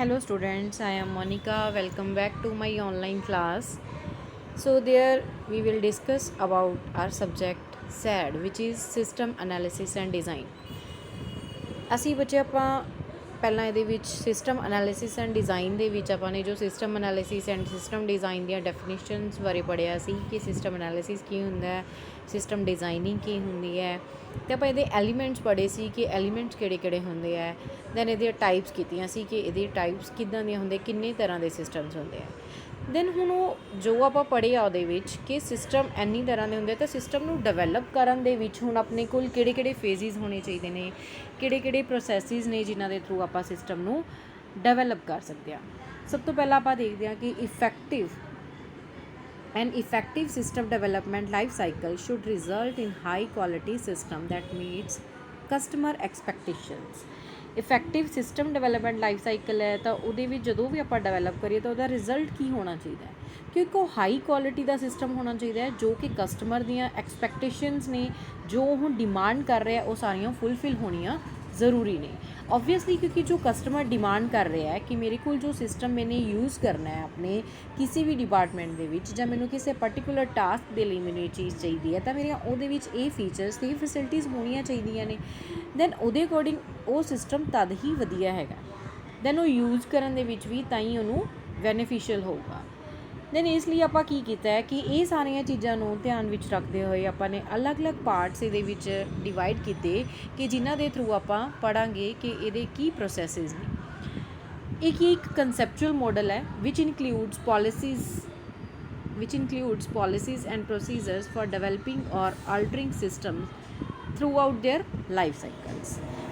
Hello students, I am Monica. Welcome back to my online class. So there we will discuss about our subject SAD, which is System Analysis and Design. ਅਸੀਂ ਬੱਚੇ ਆਪਾਂ ਪਹਿਲਾਂ ਇਹਦੇ ਵਿੱਚ system analysis and design ਦੇ ਵਿੱਚ ਆਪਾਂ ਨੇ ਜੋ system analysis and system design ਦੀਆਂ ਡੈਫੀਨੇਸ਼ਨਸ ਬਾਰੇ ਪੜ੍ਹਿਆ ਸੀ ਕਿ ਸਿਸਟਮ ਐਨਾਲਿਸਿਸ ਕੀ ਹੁੰਦਾ ਹੈ, ਸਿਸਟਮ ਡਿਜ਼ਾਈਨਿੰਗ ਕੀ ਹੁੰਦੀ ਹੈ, ਅਤੇ ਆਪਾਂ ਇਹਦੇ ਐਲੀਮੈਂਟਸ ਪੜ੍ਹੇ ਸੀ ਕਿ ਐਲੀਮੈਂਟਸ ਕਿਹੜੇ ਕਿਹੜੇ ਹੁੰਦੇ ਹੈ। ਦੈਨ ਇਹਦੀਆਂ ਟਾਈਪਸ ਕੀਤੀਆਂ ਸੀ ਕਿ ਇਹਦੀ ਟਾਈਪਸ ਕਿੱਦਾਂ ਦੀਆਂ ਹੁੰਦੀਆਂ, ਕਿੰਨੇ ਤਰ੍ਹਾਂ ਦੇ ਸਿਸਟਮਸ ਹੁੰਦੇ ਆ। ਦੈਨ ਹੁਣ ਉਹ ਜੋ ਆਪਾਂ ਪੜ੍ਹਿਆ ਉਹਦੇ ਵਿੱਚ ਕਿ ਸਿਸਟਮ ਇੰਨੀ ਤਰ੍ਹਾਂ ਦੇ ਹੁੰਦੇ ਤਾਂ ਸਿਸਟਮ ਨੂੰ ਡਿਵੈਲਪ ਕਰਨ ਦੇ ਵਿੱਚ ਹੁਣ ਆਪਣੇ ਕੋਲ ਕਿਹੜੇ ਕਿਹੜੇ ਫੇਜ਼ਿਸ ਹੋਣੇ ਚਾਹੀਦੇ ਨੇ, ਕਿਹੜੇ ਕਿਹੜੇ ਪ੍ਰੋਸੈਸਿਸ ਨੇ ਜਿਨ੍ਹਾਂ ਦੇ ਥਰੂ ਆਪਾਂ ਸਿਸਟਮ ਨੂੰ ਡਿਵੈਲਪ ਕਰ ਸਕਦੇ ਹਾਂ। ਸਭ ਤੋਂ ਪਹਿਲਾਂ ਆਪਾਂ ਦੇਖਦੇ ਹਾਂ ਕਿ an effective system development life cycle should result in high quality system that meets customer expectations। Effective system development life cycle ਹੈ ਤਾਂ ਉਹਦੇ ਵਿੱਚ ਜਦੋਂ ਵੀ ਆਪਾਂ ਡਿਵੈਲਪ ਕਰੀਏ ਤਾਂ ਉਹਦਾ ਰਿਜ਼ਲਟ ਕੀ ਹੋਣਾ ਚਾਹੀਦਾ ਹੈ, ਕਿਉਂਕਿ ਉਹ ਹਾਈ ਕੁਆਲਿਟੀ ਦਾ ਸਿਸਟਮ ਹੋਣਾ ਚਾਹੀਦਾ ਹੈ ਜੋ ਕਿ ਕਸਟਮਰ ਦੀਆਂ ਐਕਸਪੈਕਟੇਸ਼ਨਸ ਨੇ, ਜੋ ਉਹ ਡਿਮਾਂਡ ਕਰ ਰਿਹਾ ਉਹ ਸਾਰੀਆਂ ਫੁੱਲਫਿਲ ਹੋਣੀਆਂ ਜ਼ਰੂਰੀ ਨੇ। ਓਬਵੀਅਸਲੀ ਕਿਉਂਕਿ ਜੋ ਕਸਟਮਰ ਡਿਮਾਂਡ ਕਰ ਰਿਹਾ ਹੈ ਕਿ ਮੇਰੇ ਕੋਲ ਜੋ ਸਿਸਟਮ ਮੈਨੇ ਯੂਜ਼ ਕਰਨਾ ਹੈ ਆਪਣੇ ਕਿਸੇ ਵੀ ਡਿਪਾਰਟਮੈਂਟ ਦੇ ਵਿੱਚ ਜਾਂ ਮੈਨੂੰ ਕਿਸੇ ਪਰਟੀਕੂਲਰ ਟਾਸਕ ਦੇ ਲਈ ਮੈਨੂੰ ਇਹ ਚੀਜ਼ ਚਾਹੀਦੀ ਹੈ ਤਾਂ ਮੇਰੀਆਂ ਉਹਦੇ ਵਿੱਚ ਇਹ ਫੀਚਰਸ ਅਤੇ ਫੈਸਿਲਿਟੀਜ਼ ਹੋਣੀਆਂ ਚਾਹੀਦੀਆਂ ਨੇ। ਦੈਨ ਉਹਦੇ ਅਕੋਰਡਿੰਗ ਉਹ ਸਿਸਟਮ ਤਦ ਹੀ ਵਧੀਆ ਹੈਗਾ, ਦੈਨ ਉਹ ਯੂਜ਼ ਕਰਨ ਦੇ ਵਿੱਚ ਵੀ ਤਾਂ ਹੀ ਉਹਨੂੰ ਬੈਨੀਫੀਸ਼ੀਅਲ ਹੋਊਗਾ। ਦੈਨ ਇਸ ਲਈ ਆਪਾਂ ਕੀ ਕੀਤਾ ਹੈ ਕਿ ਇਹ ਸਾਰੀਆਂ ਚੀਜ਼ਾਂ ਨੂੰ ਧਿਆਨ ਵਿੱਚ ਰੱਖਦੇ ਹੋਏ ਆਪਾਂ ਨੇ ਅਲੱਗ-ਅਲੱਗ ਪਾਰਟਸ ਇਹਦੇ ਵਿੱਚ ਡਿਵਾਈਡ ਕੀਤੇ ਕਿ ਜਿਨ੍ਹਾਂ ਦੇ ਥਰੂ ਆਪਾਂ ਪੜ੍ਹਾਂਗੇ ਕਿ ਇਹਦੇ ਕੀ ਪ੍ਰੋਸੈਸਿਸ ਨੇ। ਇੱਕ ਕੰਸੈਪਚੁਅਲ ਮਾਡਲ ਹੈ ਵਿਚ includes policies and procedures for developing or altering systems throughout their life cycles।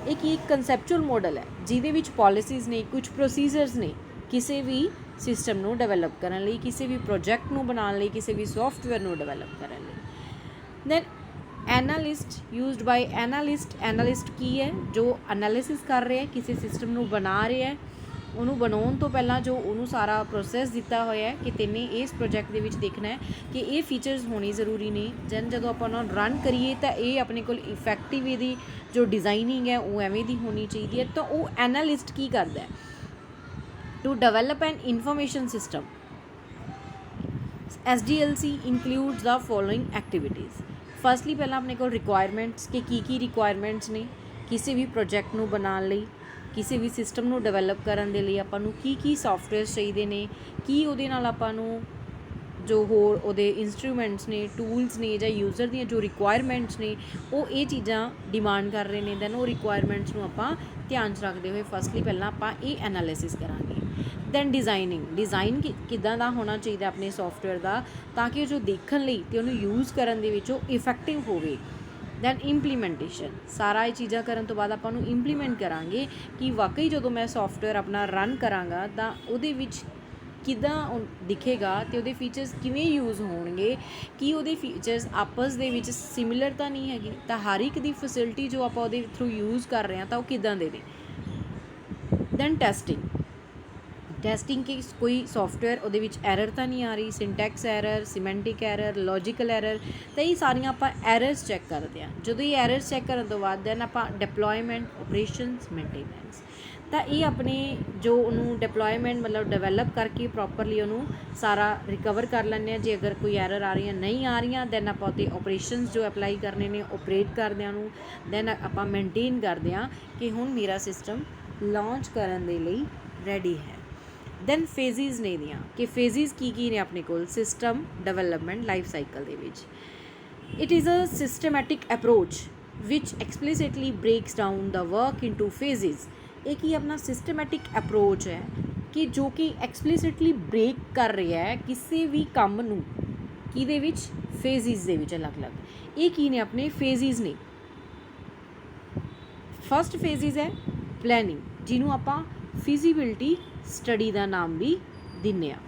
ਇੱਕ ਕੰਸੈਪਚੁਅਲ ਮਾਡਲ ਹੈ ਜਿਹਦੇ ਵਿੱਚ ਪੋਲਿਸੀਜ਼ ਨੇ, ਕੁਝ ਪ੍ਰੋਸੀਜਰਸ ਨੇ ਕਿਸੇ ਵੀ ਸਿਸਟਮ ਨੂੰ ਡਿਵੈਲਪ ਕਰਨ ਲਈ, ਕਿਸੇ ਵੀ ਪ੍ਰੋਜੈਕਟ ਨੂੰ ਬਣਾਉਣ ਲਈ, ਕਿਸੇ ਵੀ ਸੋਫਟਵੇਅਰ ਨੂੰ ਡਿਵੈਲਪ ਕਰਨ ਲਈ। ਦੈਨ ਐਨਾਲਿਸਟ ਕੀ ਹੈ, ਜੋ ਐਨਾਲਿਸਿਸ ਕਰ ਰਿਹਾ ਕਿਸੇ ਸਿਸਟਮ ਨੂੰ ਬਣਾ ਰਿਹਾ, ਉਹਨੂੰ ਬਣਾਉਣ ਤੋਂ ਪਹਿਲਾਂ ਜੋ ਉਹਨੂੰ ਸਾਰਾ ਪ੍ਰੋਸੈਸ ਦਿੱਤਾ ਹੋਇਆ ਕਿ ਤੈਨੇ ਇਸ ਪ੍ਰੋਜੈਕਟ ਦੇ ਵਿੱਚ ਦੇਖਣਾ ਹੈ ਕਿ ਇਹ ਫੀਚਰਸ ਹੋਣੀ ਜ਼ਰੂਰੀ ਨੇ। ਜਦੋਂ ਆਪਾਂ ਉਹਨਾਂ ਨੂੰ ਰਨ ਕਰੀਏ ਤਾਂ ਇਹ ਆਪਣੇ ਕੋਲ ਇਫੈਕਟਿਵ ਇਹਦੀ ਜੋ ਡਿਜ਼ਾਈਨਿੰਗ ਹੈ ਉਹ ਐਵੇਂ ਦੀ ਹੋਣੀ ਚਾਹੀਦੀ ਹੈ। ਤਾਂ ਉਹ ਐਨਾਲਿਸਟ ਕੀ ਕਰਦਾ ਹੈ, to develop an information system SDLC includes the following activities। Firstly ਪਹਿਲਾਂ ਆਪਣੇ ਕੋਲ ਰਿਕੁਆਇਰਮੈਂਟਸ ਕਿ ਕੀ ਰਿਕੁਆਇਰਮੈਂਟਸ ਨੇ ਕਿਸੇ ਵੀ ਪ੍ਰੋਜੈਕਟ ਨੂੰ ਬਣਾਉਣ ਲਈ, ਕਿਸੇ ਵੀ ਸਿਸਟਮ ਨੂੰ ਡਿਵੈਲਪ ਕਰਨ ਦੇ ਲਈ ਆਪਾਂ ਨੂੰ ਕੀ ਸੌਫਟਵੇਅਰ ਚਾਹੀਦੇ ਨੇ, ਕੀ ਉਹਦੇ ਨਾਲ ਆਪਾਂ ਨੂੰ ਜੋ ਹੋਰ ਉਹਦੇ ਇੰਸਟਰੂਮੈਂਟਸ ਨੇ, ਟੂਲਸ ਨੇ ਜਾਂ ਯੂਜ਼ਰ ਦੀਆਂ ਜੋ ਰਿਕੁਆਇਰਮੈਂਟਸ ਨੇ ਉਹ ਇਹ ਚੀਜ਼ਾਂ ਡਿਮਾਂਡ ਕਰ ਰਹੇ ਨੇ। ਦੈਨ ਉਹ ਰਿਕੁਆਇਰਮੈਂਟਸ ਨੂੰ ਆਪਾਂ ਧਿਆਨ 'ਚ ਰੱਖਦੇ ਹੋਏ ਫਸਟਲੀ ਪਹਿਲਾਂ ਆਪਾਂ ਇਹ ਐਨਾਲਿਸਿਸ ਕਰਾਂਗੇ। ਦੈਨ ਡਿਜ਼ਾਈਨ ਕਿੱਦਾਂ ਦਾ ਹੋਣਾ ਚਾਹੀਦਾ ਆਪਣੇ ਸੋਫਟਵੇਅਰ ਦਾ ਤਾਂ ਕਿ ਜੋ ਦੇਖਣ ਲਈ ਅਤੇ ਉਹਨੂੰ ਯੂਜ਼ ਕਰਨ ਦੇ ਵਿੱਚ ਉਹ ਇਫੈਕਟਿਵ ਹੋਵੇ। ਦੈਨ ਇੰਪਲੀਮੈਂਟੇਸ਼ਨ, ਸਾਰਾ ਇਹ ਚੀਜ਼ਾਂ ਕਰਨ ਤੋਂ ਬਾਅਦ ਆਪਾਂ ਨੂੰ ਇੰਪਲੀਮੈਂਟ ਕਰਾਂਗੇ ਕਿ ਵਾਕਈ ਜਦੋਂ ਮੈਂ ਸੋਫਟਵੇਅਰ ਆਪਣਾ ਰਨ ਕਰਾਂਗਾ ਤਾਂ ਉਹਦੇ ਵਿੱਚ ਕਿੱਦਾਂ ਦਿਖੇਗਾ ਅਤੇ ਉਹਦੇ ਫੀਚਰਸ ਕਿਵੇਂ ਯੂਜ਼ ਹੋਣਗੇ, ਕਿ ਉਹਦੇ ਫੀਚਰਸ ਆਪਸ ਦੇ ਵਿੱਚ ਸਿਮਿਲਰ ਤਾਂ ਨਹੀਂ ਹੈਗੇ, ਤਾਂ ਹਰ ਇੱਕ ਦੀ ਫੈਸਿਲਿਟੀ ਜੋ ਆਪਾਂ ਉਹਦੇ ਥਰੂ ਯੂਜ਼ ਕਰ ਰਹੇ ਹਾਂ ਤਾਂ ਉਹ ਕਿੱਦਾਂ ਦੇ ਨੇ। ਦੈਨ ਟੈਸਟਿੰਗ ਕਿ ਕੋਈ ਸੋਫਟਵੇਅਰ ਉਹਦੇ ਵਿੱਚ ਐਰਰ ਤਾਂ ਨਹੀਂ ਆ ਰਹੀ, syntax error, semantic error, logical error, ਤਾਂ ਇਹ ਸਾਰੀਆਂ ਆਪਾਂ ਐਰਰਸ ਚੈੱਕ ਕਰਦੇ ਹਾਂ। ਜਦੋਂ ਇਹ ਐਰਰਸ ਚੈੱਕ ਕਰਨ ਤੋਂ ਬਾਅਦ ਦੈਨ ਆਪਾਂ ਡਿਪਲੋਇਮੈਂਟ, ਓਪਰੇਸ਼ਨਸ, ਮੇਨਟੇਨੈਂਸ, ਤਾਂ ਇਹ ਆਪਣੇ ਜੋ ਉਹਨੂੰ ਡਿਪਲੋਇਮੈਂਟ ਮਤਲਬ ਡਿਵੈਲਪ ਕਰਕੇ ਪ੍ਰੋਪਰਲੀ ਉਹਨੂੰ ਸਾਰਾ ਰਿਕਵਰ ਕਰ ਲੈਂਦੇ ਹਾਂ। ਜੇ ਅਗਰ ਕੋਈ ਐਰਰ ਆ ਰਹੀਆਂ ਨਹੀਂ ਆ ਰਹੀਆਂ ਦੈਨ ਆਪਾਂ ਉਹਦੇ ਓਪਰੇਸ਼ਨਸ ਜੋ ਅਪਲਾਈ ਕਰਨੇ ਨੇ ਓਪਰੇਟ ਕਰਦੇ ਹਾਂ ਉਹਨੂੰ। ਦੈਨ ਆਪਾਂ ਮੇਨਟੇਨ ਕਰਦੇ ਹਾਂ ਕਿ ਹੁਣ ਮੇਰਾ ਸਿਸਟਮ ਲਾਂਚ ਕਰਨ ਦੇ ਲਈ ਰੈਡੀ ਹੈ। ਦੈਨ ਫੇਜ਼ਿਸ ਨੇ ਇਹਦੀਆਂ ਕਿ ਫੇਜ਼ਿਸ ਕੀ ਨੇ ਆਪਣੇ ਕੋਲ ਸਿਸਟਮ ਡਿਵੈਲਪਮੈਂਟ ਲਾਈਫ ਸਾਈਕਲ ਦੇ ਵਿੱਚ। It is a systematic approach which explicitly breaks down the work into phases. ਇਹ ਕੀ ਆਪਣਾ ਸਿਸਟਮੈਟਿਕ ਅਪਰੋਚ ਹੈ ਕਿ ਜੋ ਕਿ ਐਕਸਪਲਿਸਿਟਲੀ ਬ੍ਰੇਕ ਕਰ ਰਿਹਾ ਹੈ ਕਿਸੇ ਵੀ ਕੰਮ ਨੂੰ ਕਿਹਦੇ ਵਿੱਚ, ਫੇਜ਼ਿਸ ਦੇ ਵਿੱਚ ਅਲੱਗ-ਅਲੱਗ। ਇਹ ਕੀ ਨੇ ਆਪਣੇ ਫੇਜ਼ਿਸ ਨੇ। ਫਸਟ ਫੇਜ਼ਿਸ ਹੈ ਪਲੈਨਿੰਗ, ਜਿਹਨੂੰ ਆਪਾਂ ਫਿਜ਼ੀਬਿਲਿਟੀ ਸਟੱਡੀ ਦਾ ਨਾਮ ਵੀ ਦਿੰਦੇ ਹਾਂ।